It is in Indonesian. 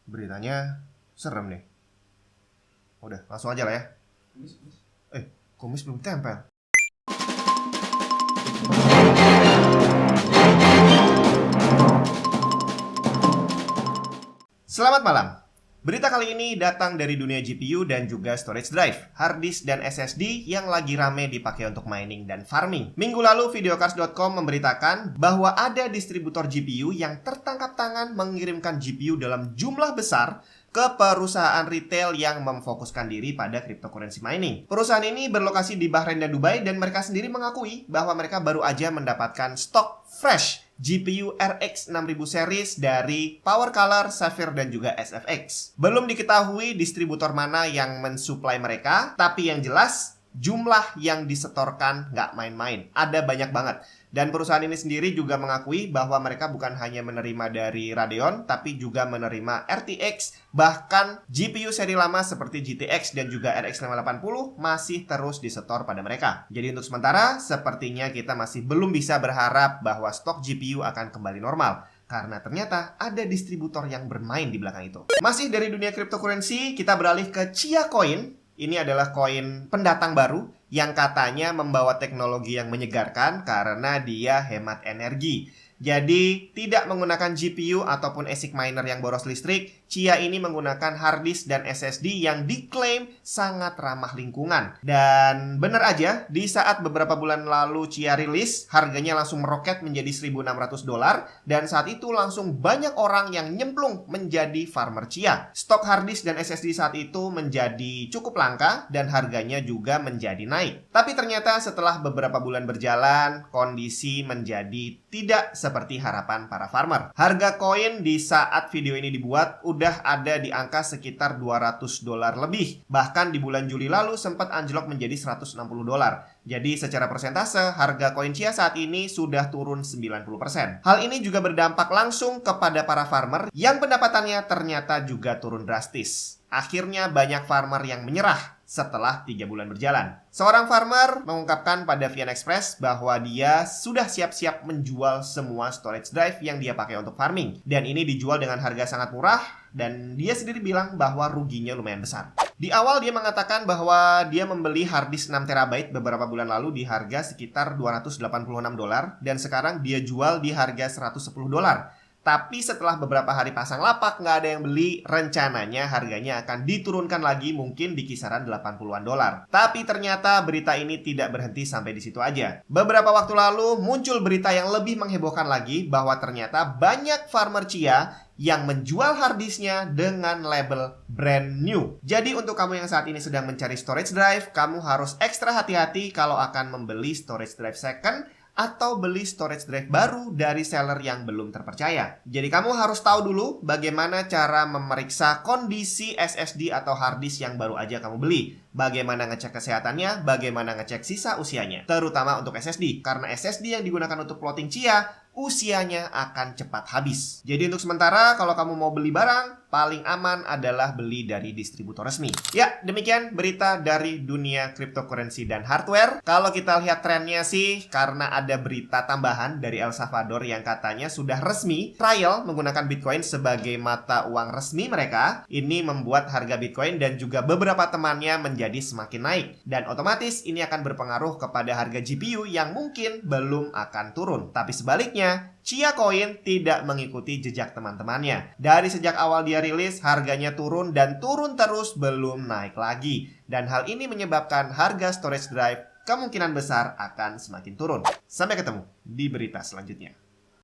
Beritanya serem nih. Udah, langsung aja lah ya. Kumis belum tempel. Selamat malam. Berita kali ini datang dari dunia GPU dan juga storage drive, hard disk dan SSD yang lagi rame dipakai untuk mining dan farming. Minggu lalu videocars.com memberitakan bahwa ada distributor GPU yang tertangkap tangan mengirimkan GPU dalam jumlah besar ke perusahaan retail yang memfokuskan diri pada cryptocurrency mining. Perusahaan ini berlokasi di Bahrain dan Dubai dan mereka sendiri mengakui bahwa mereka baru aja mendapatkan stok fresh GPU RX 6000 series dari PowerColor, Sapphire, dan juga SFX. Belum diketahui distributor mana yang mensuplai mereka, tapi yang jelas jumlah yang disetorkan nggak main-main. Ada banyak banget. Dan perusahaan ini sendiri juga mengakui bahwa mereka bukan hanya menerima dari Radeon, tapi juga menerima RTX, bahkan GPU seri lama seperti GTX dan juga RX 580 masih terus disetor pada mereka. Jadi untuk sementara, sepertinya kita masih belum bisa berharap bahwa stok GPU akan kembali normal. Karena ternyata ada distributor yang bermain di belakang itu. Masih dari dunia cryptocurrency, kita beralih ke Chia Coin. Ini adalah koin pendatang baru yang katanya membawa teknologi yang menyegarkan karena dia hemat energi. Jadi tidak menggunakan GPU ataupun ASIC miner yang boros listrik. Chia ini menggunakan hard disk dan SSD yang diklaim sangat ramah lingkungan. Dan bener aja, di saat beberapa bulan lalu Chia rilis, harganya langsung meroket menjadi $1.600 dan saat itu langsung banyak orang yang nyemplung menjadi farmer Chia. Stok hard disk dan SSD saat itu menjadi cukup langka dan harganya juga menjadi naik. Tapi ternyata setelah beberapa bulan berjalan, kondisi menjadi tidak seperti harapan para farmer. Harga koin di saat video ini dibuat udah ada di angka sekitar $200 lebih. Bahkan di bulan Juli lalu sempat anjlok menjadi $160. Jadi secara persentase harga koin Chia saat ini sudah turun 90%. Hal ini juga berdampak langsung kepada para farmer yang pendapatannya ternyata juga turun drastis. Akhirnya banyak farmer yang menyerah setelah 3 bulan berjalan. Seorang farmer mengungkapkan pada Vian Express bahwa dia sudah siap-siap menjual semua storage drive yang dia pakai untuk farming. Dan ini dijual dengan harga sangat murah dan dia sendiri bilang bahwa ruginya lumayan besar. Di awal dia mengatakan bahwa dia membeli hard disk 6TB beberapa bulan lalu di harga sekitar $286 dan sekarang dia jual di harga $110. Tapi setelah beberapa hari pasang lapak nggak ada yang beli, rencananya harganya akan diturunkan lagi mungkin di kisaran $80-an. Tapi ternyata berita ini tidak berhenti sampai di situ aja. Beberapa waktu lalu muncul berita yang lebih menghebohkan lagi bahwa ternyata banyak farmer Chia yang menjual harddisknya dengan label brand new. Jadi untuk kamu yang saat ini sedang mencari storage drive, kamu harus ekstra hati-hati kalau akan membeli storage drive second atau beli storage drive baru dari seller yang belum terpercaya. Jadi kamu harus tahu dulu bagaimana cara memeriksa kondisi SSD atau hard disk yang baru aja kamu beli. Bagaimana ngecek kesehatannya, bagaimana ngecek sisa usianya. Terutama untuk SSD, karena SSD yang digunakan untuk plotting Chia, usianya akan cepat habis. Jadi untuk sementara, kalau kamu mau beli barang, paling aman adalah beli dari distributor resmi. Ya, demikian berita dari dunia cryptocurrency dan hardware. Kalau kita lihat trennya sih, karena ada berita tambahan dari El Salvador yang katanya sudah resmi trial menggunakan Bitcoin sebagai mata uang resmi mereka. Ini membuat harga Bitcoin dan juga beberapa temannya menjadi semakin naik. Dan otomatis ini akan berpengaruh kepada harga GPU yang mungkin belum akan turun. Tapi sebaliknya, Chia Coin tidak mengikuti jejak teman-temannya. Dari sejak awal dia rilis, harganya turun dan turun terus belum naik lagi. Dan hal ini menyebabkan harga storage drive kemungkinan besar akan semakin turun. Sampai ketemu di berita selanjutnya.